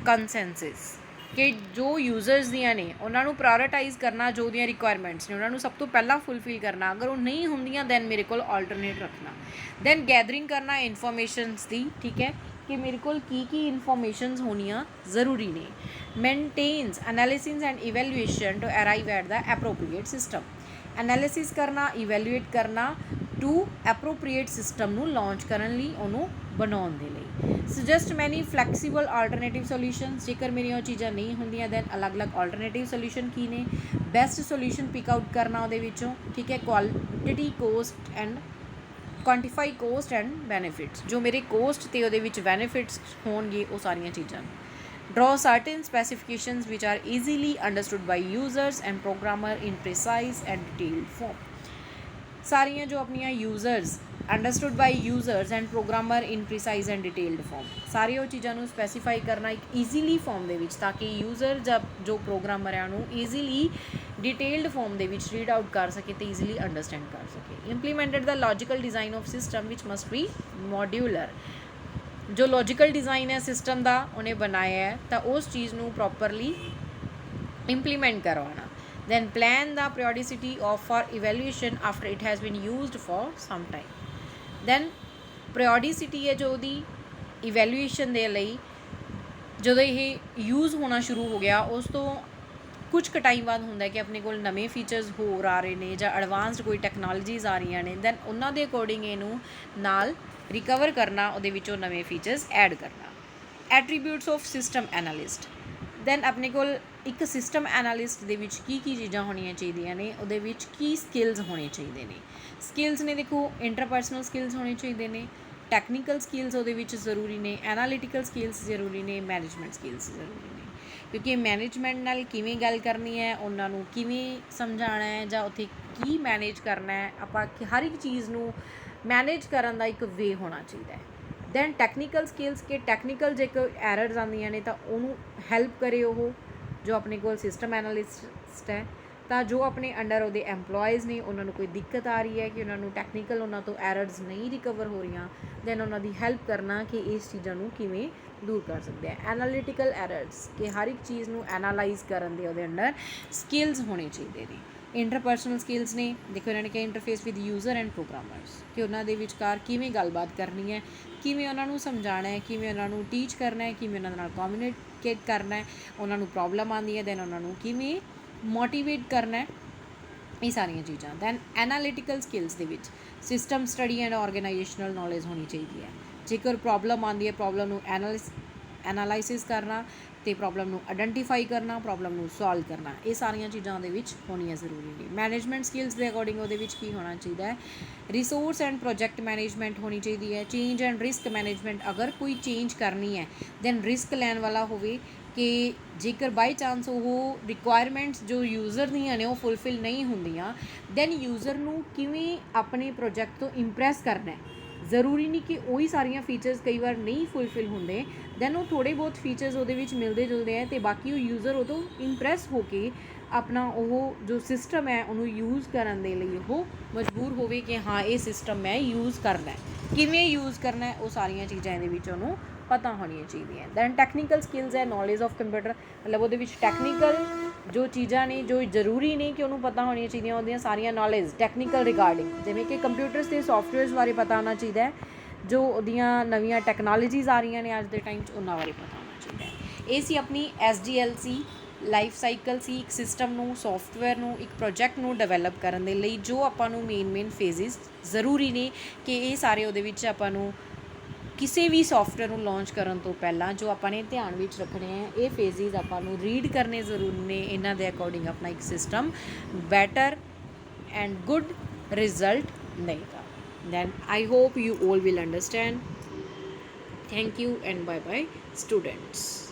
consensus, कि जो यूजर्स दियां ने उन्होंने प्रायोरिटाइज करना, जो दियां रिक्वायरमेंट्स ने उन्होंने सब तो पहला फुलफिल करना। अगर वो नहीं होंदियां दैन मेरे को ऑल्टरनेट रखना। दैन गैदरिंग करना इन्फॉर्मेशनस दी, ठीक है, कि मेरे को की इन्फॉर्मेशनस होनियाँ ज़रूरी ने। Maintains analysis and evaluation to arrive at the appropriate system. Analysis करना, इवैल्यूएट करना टू एप्रोप्रीएट सिस्टम ਨੂੰ ਲਾਂਚ ਕਰਨ ਲਈ, ਉਹਨੂੰ ਬਣਾਉਣ ਦੇ ਲਈ। ਸੁਜੈਸਟ ਮੈਨੀ ਫਲੈਕਸੀਬਲ ਆਲਟਰਨੇਟਿਵ ਸੋਲਿਊਸ਼ਨਸ। ਜੇਕਰ ਮੇਰੀਆਂ ਉਹ ਚੀਜ਼ਾਂ ਨਹੀਂ ਹੁੰਦੀਆਂ ਦੈਨ ਅਲੱਗ-ਅਲੱਗ ਆਲਟਰਨੇਟਿਵ ਸੋਲਿਊਸ਼ਨ ਕੀ ਨੇ। ਬੈਸਟ ਸੋਲਿਊਸ਼ਨ ਪਿਕ ਆਊਟ ਕਰਨਾ ਉਹਦੇ ਵਿੱਚੋਂ, ਠੀਕ ਹੈ। Quality, cost and quantify cost and benefits, ਜੋ ਮੇਰੇ ਕੋਸਟ ਅਤੇ ਉਹਦੇ ਵਿੱਚ ਬੈਨੀਫਿਟਸ ਹੋਣਗੇ ਉਹ ਸਾਰੀਆਂ ਚੀਜ਼ਾਂ। Draw certain specifications which are easily understood by users and programmer in precise and detailed form। ਸਾਰੀਆਂ ਜੋ ਆਪਣੀਆਂ users, understood by users and programmer in precise and detailed form, ਸਾਰੀਆਂ ਉਹ ਚੀਜ਼ਾਂ ਨੂੰ ਸਪੈਸੀਫਾਈ ਕਰਨਾ ਇੱਕ ਈਜ਼ੀਲੀ ਫੋਰਮ ਦੇ ਵਿੱਚ, ਤਾਂ ਕਿ ਯੂਜ਼ਰ ਜਾਂ ਜੋ ਪ੍ਰੋਗਰਾਮਰ ਹੈ ਉਹਨੂੰ ਈਜ਼ੀਲੀ ਡਿਟੇਲਡ ਫੋਰਮ ਦੇ ਵਿੱਚ ਰੀਡ ਆਊਟ ਕਰ ਸਕੇ ਅਤੇ ਈਜ਼ੀਲੀ ਅੰਡਰਸਟੈਂਡ ਕਰ ਸਕੇ। Implemented the logical design of system which must be modular. ਜੋ ਲੌਜੀਕਲ ਡਿਜ਼ਾਈਨ ਹੈ ਸਿਸਟਮ ਦਾ ਉਹਨੇ ਬਣਾਇਆ ਹੈ ਤਾਂ ਉਸ ਚੀਜ਼ ਨੂੰ ਪ੍ਰੋਪਰਲੀ ਇੰਪਲੀਮੈਂਟ ਕਰਵਾਉਣਾ। then plan the periodicity of for evaluation after it has been used for some time। then periodicity ਹੈ ਜੋ ਉਹਦੀ evaluation ਦੇ ਲਈ, ਜਦੋਂ ਇਹ ਯੂਜ਼ ਹੋਣਾ ਸ਼ੁਰੂ ਹੋ ਗਿਆ ਉਸ ਤੋਂ ਕੁਝ ਕੁ ਟਾਈਮ ਬਾਅਦ ਹੁੰਦਾ ਕਿ ਆਪਣੇ ਕੋਲ ਨਵੇਂ ਫੀਚਰਸ ਹੋਰ ਆ ਰਹੇ ਨੇ ਜਾਂ ਐਡਵਾਂਸਡ ਕੋਈ ਟੈਕਨੋਲੋਜੀਜ਼ ਆ ਰਹੀਆਂ ਨੇ, ਦੈਨ ਉਹਨਾਂ ਦੇ ਅਕੋਰਡਿੰਗ ਇਹਨੂੰ ਨਾਲ ਰਿਕਵਰ ਕਰਨਾ, ਉਹਦੇ ਵਿੱਚੋਂ ਨਵੇਂ ਫੀਚਰਸ ਐਡ ਕਰਨਾ। Attributes of system analyst. Then ਆਪਣੇ ਕੋਲ ਇੱਕ ਸਿਸਟਮ ਐਨਾਲਿਸਟ ਦੇ ਵਿੱਚ ਕੀ ਚੀਜ਼ਾਂ ਹੋਣੀਆਂ ਚਾਹੀਦੀਆਂ ਨੇ, ਉਹਦੇ ਵਿੱਚ ਕੀ ਸਕਿੱਲਸ ਹੋਣੇ ਚਾਹੀਦੇ ਨੇ। ਸਕਿੱਲਸ ਨੇ ਦੇਖੋ, ਇੰਟਰਪਰਸਨਲ ਸਕਿੱਲਸ ਹੋਣੇ ਚਾਹੀਦੇ ਨੇ, ਟੈਕਨੀਕਲ ਸਕਿੱਲਸ ਉਹਦੇ ਵਿੱਚ ਜ਼ਰੂਰੀ ਨੇ, ਐਨਾਲੀਟੀਕਲ ਸਕਿੱਲਸ ਜ਼ਰੂਰੀ ਨੇ, ਮੈਨੇਜਮੈਂਟ ਸਕਿੱਲਸ ਜ਼ਰੂਰੀ ਨੇ। ਕਿਉਂਕਿ ਮੈਨੇਜਮੈਂਟ ਨਾਲ ਕਿਵੇਂ ਗੱਲ ਕਰਨੀ ਹੈ, ਉਹਨਾਂ ਨੂੰ ਕਿਵੇਂ ਸਮਝਾਉਣਾ ਹੈ ਜਾਂ ਉੱਥੇ ਕੀ ਮੈਨੇਜ ਕਰਨਾ ਹੈ, ਆਪਾਂ ਹਰ ਇੱਕ ਚੀਜ਼ ਨੂੰ ਮੈਨੇਜ ਕਰਨ ਦਾ ਇੱਕ ਵੇ ਹੋਣਾ ਚਾਹੀਦਾ ਹੈ। ਦੈਨ ਟੈਕਨੀਕਲ ਸਕਿੱਲਸ, ਕਿ ਟੈਕਨੀਕਲ ਜੇਕਰ ਐਰਰਸ ਆਉਂਦੀਆਂ ਨੇ ਤਾਂ ਉਹਨੂੰ ਹੈਲਪ ਕਰੇ ਉਹ ਜੋ ਆਪਣੇ ਕੋਲ ਸਿਸਟਮ ਐਨਾਲਿਸਟ ਹੈ, ਤਾਂ ਜੋ ਆਪਣੇ ਅੰਡਰ ਉਹਦੇ ਐਮਪਲੋਇਜ਼ ਨੇ ਉਹਨਾਂ ਨੂੰ ਕੋਈ ਦਿੱਕਤ ਆ ਰਹੀ ਹੈ ਕਿ ਉਹਨਾਂ ਨੂੰ ਟੈਕਨੀਕਲ ਉਹਨਾਂ ਤੋਂ ਐਰਰਸ ਨਹੀਂ ਰਿਕਵਰ ਹੋ ਰਹੀਆਂ, ਦੈਨ ਉਹਨਾਂ ਦੀ ਹੈਲਪ ਕਰਨਾ ਕਿ ਇਸ ਚੀਜ਼ਾਂ ਨੂੰ ਕਿਵੇਂ ਦੂਰ ਕਰ ਸਕਦੇ ਆ। ਐਨਾਲੀਟੀਕਲ ਐਰਰਸ, ਕਿ ਹਰ ਇੱਕ ਚੀਜ਼ ਨੂੰ ਐਨਾਲਾਈਜ਼ ਕਰਨ ਦੇ ਉਹਦੇ ਅੰਡਰ ਸਕਿੱਲਸ ਹੋਣੇ ਚਾਹੀਦੇ ਨੇ। ਇੰਟਰਪਰਸਨਲ ਸਕਿੱਲਸ ਨੇ, ਦੇਖੋ ਇਹਨਾਂ ਨੇ ਕਿਹਾ interface with user and programmers, ਕਿ ਉਹਨਾਂ ਦੇ ਵਿਚਕਾਰ ਕਿਵੇਂ ਗੱਲਬਾਤ ਕਰਨੀ ਹੈ, ਕਿਵੇਂ ਉਹਨਾਂ ਨੂੰ ਸਮਝਾਉਣਾ ਹੈ, ਕਿਵੇਂ ਉਹਨਾਂ ਨੂੰ ਟੀਚ ਕਰਨਾ ਹੈ, ਕਿਵੇਂ ਉਹਨਾਂ ਨਾਲ ਕਮਿਊਨੀਕੇਟ ਕਰਨਾ ਹੈ, ਉਹਨਾਂ ਨੂੰ ਪ੍ਰੋਬਲਮ ਆਉਂਦੀ ਹੈ ਦੈਨ ਉਹਨਾਂ ਨੂੰ ਕਿਵੇਂ ਮੋਟੀਵੇਟ ਕਰਨਾ ਹੈ, ਇਹ ਸਾਰੀਆਂ ਚੀਜ਼ਾਂ। ਦੈਨ ਐਨਾਲੀਟੀਕਲ ਸਕਿੱਲਸ ਦੇ ਵਿੱਚ ਸਿਸਟਮ ਸਟੱਡੀ ਐਂਡ ਆਰਗੇਨਾਈਜੇਸ਼ਨਲ ਨੌਲੇਜ ਹੋਣੀ ਚਾਹੀਦੀ ਹੈ। ਜੇਕਰ ਪ੍ਰੋਬਲਮ ਆਉਂਦੀ ਹੈ, ਪ੍ਰੋਬਲਮ ਨੂੰ ਐਨਾਲਾਈਸਿਸ ਕਰਨਾ ਅਤੇ ਪ੍ਰੋਬਲਮ ਨੂੰ ਆਇਡੈਂਟੀਫਾਈ ਕਰਨਾ, ਪ੍ਰੋਬਲਮ ਨੂੰ ਸੋਲਵ ਕਰਨਾ, ਇਹ ਸਾਰੀਆਂ ਚੀਜ਼ਾਂ ਉਹਦੇ ਵਿੱਚ ਹੋਣੀਆਂ ਜ਼ਰੂਰੀ ਨੇ। ਮੈਨੇਜਮੈਂਟ ਸਕਿੱਲਸ ਦੇ ਅਕੋਰਡਿੰਗ ਉਹਦੇ ਵਿੱਚ ਕੀ ਹੋਣਾ ਚਾਹੀਦਾ ਹੈ, ਰਿਸੋਰਸ ਐਂਡ ਪ੍ਰੋਜੈਕਟ ਮੈਨੇਜਮੈਂਟ ਹੋਣੀ ਚਾਹੀਦੀ ਹੈ। ਚੇਂਜ ਐਂਡ ਰਿਸਕ ਮੈਨੇਜਮੈਂਟ, ਅਗਰ ਕੋਈ ਚੇਂਜ ਕਰਨੀ ਹੈ ਦੈਨ ਰਿਸਕ ਲੈਣ ਵਾਲਾ ਹੋਵੇ, ਕਿ ਜੇਕਰ ਬਾਈ ਚਾਂਸ ਉਹ ਰਿਕੁਆਇਰਮੈਂਟਸ ਜੋ ਯੂਜ਼ਰ ਦੀਆਂ ਨੇ ਉਹ ਫੁਲਫਿਲ ਨਹੀਂ ਹੁੰਦੀਆਂ, ਦੈਨ ਯੂਜ਼ਰ ਨੂੰ ਕਿਵੇਂ ਆਪਣੇ ਪ੍ਰੋਜੈਕਟ ਤੋਂ ਇੰਪ੍ਰੈਸ ਕਰਨਾ ਹੈ। ਜ਼ਰੂਰੀ ਨਹੀਂ ਕਿ ਉਹੀ ਸਾਰੀਆਂ ਫੀਚਰਸ ਕਈ ਵਾਰ ਨਹੀਂ ਫੁਲਫਿਲ ਹੁੰਦੇ, ਦੈਨ ਉਹ ਥੋੜ੍ਹੇ ਬਹੁਤ ਫੀਚਰਸ ਉਹਦੇ ਵਿੱਚ ਮਿਲਦੇ ਜੁਲਦੇ ਹੈ ਅਤੇ ਬਾਕੀ ਉਹ ਯੂਜ਼ਰ ਉਹ ਤੋਂ ਇੰਪ੍ਰੈਸ ਹੋ ਕੇ ਆਪਣਾ ਉਹ ਜੋ ਸਿਸਟਮ ਹੈ ਉਹਨੂੰ ਯੂਜ਼ ਕਰਨ ਦੇ ਲਈ ਉਹ ਮਜਬੂਰ ਹੋਵੇ ਕਿ ਹਾਂ ਇਹ ਸਿਸਟਮ ਮੈਂ ਯੂਜ਼ ਕਰਨਾ ਹੈ। ਕਿਵੇਂ ਯੂਜ਼ ਕਰਨਾ ਹੈ, ਉਹ ਸਾਰੀਆਂ ਚੀਜ਼ਾਂ ਇਹਦੇ ਵਿੱਚ ਉਹਨੂੰ ਪਤਾ ਹੋਣੀਆਂ ਚਾਹੀਦੀਆਂ। ਦੈਨ ਟੈਕਨੀਕਲ ਸਕਿੱਲਸ ਹੈ, ਨੌਲੇਜ ਆਫ ਕੰਪਿਊਟਰ, ਮਤਲਬ ਉਹਦੇ ਵਿੱਚ ਟੈਕਨੀਕਲ ਜੋ ਚੀਜ਼ਾਂ ਨੇ ਜੋ ਜ਼ਰੂਰੀ ਨੇ ਕਿ ਉਹਨੂੰ ਪਤਾ ਹੋਣੀਆਂ ਚਾਹੀਦੀਆਂ, ਉਹਦੀਆਂ ਸਾਰੀਆਂ ਨੌਲੇਜ ਟੈਕਨੀਕਲ ਰਿਗਾਰਡਿੰਗ, ਜਿਵੇਂ ਕਿ ਕੰਪਿਊਟਰਸ ਅਤੇ ਸੋਫਟਵੇਅਰਸ ਬਾਰੇ ਪਤਾ ਹੋਣਾ ਚਾਹੀਦਾ ਹੈ, ਜੋ ਉਹਦੀਆਂ ਨਵੀਆਂ ਟੈਕਨੋਲੋਜੀਜ਼ ਆ ਰਹੀਆਂ ਨੇ ਅੱਜ ਦੇ ਟਾਈਮ 'ਚ ਉਹਨਾਂ ਬਾਰੇ ਪਤਾ ਹੋਣਾ ਚਾਹੀਦਾ ਹੈ। ਇਹ ਸੀ ਆਪਣੀ SDLC ਲਾਈਫ ਸਾਈਕਲ ਸੀ, ਇੱਕ ਸਿਸਟਮ ਨੂੰ, ਸੋਫਟਵੇਅਰ ਨੂੰ, ਇੱਕ ਪ੍ਰੋਜੈਕਟ ਨੂੰ ਡਿਵੈਲਪ ਕਰਨ ਦੇ ਲਈ ਜੋ ਆਪਾਂ ਨੂੰ ਮੇਨ ਫੇਜ਼ਿਸ ਜ਼ਰੂਰੀ ਨੇ ਕਿ ਇਹ ਸਾਰੇ ਉਹਦੇ ਵਿੱਚ ਆਪਾਂ ਨੂੰ ਕਿਸੇ ਵੀ ਸੋਫਟਵੇਅਰ ਨੂੰ ਲਾਂਚ ਕਰਨ ਤੋਂ ਪਹਿਲਾਂ ਜੋ ਆਪਾਂ ਨੇ ਧਿਆਨ ਵਿੱਚ ਰੱਖਣੇ ਹੈ, ਇਹ ਫੇਜ਼ਿਸ ਆਪਾਂ ਨੂੰ ਰੀਡ ਕਰਨੇ ਜ਼ਰੂਰੀ ਨੇ। ਇਹਨਾਂ ਦੇ ਅਕੋਰਡਿੰਗ ਆਪਣਾ ਇੱਕ system better and good result ਦੇਗਾ। Then I hope you all will understand। Thank you and bye bye students।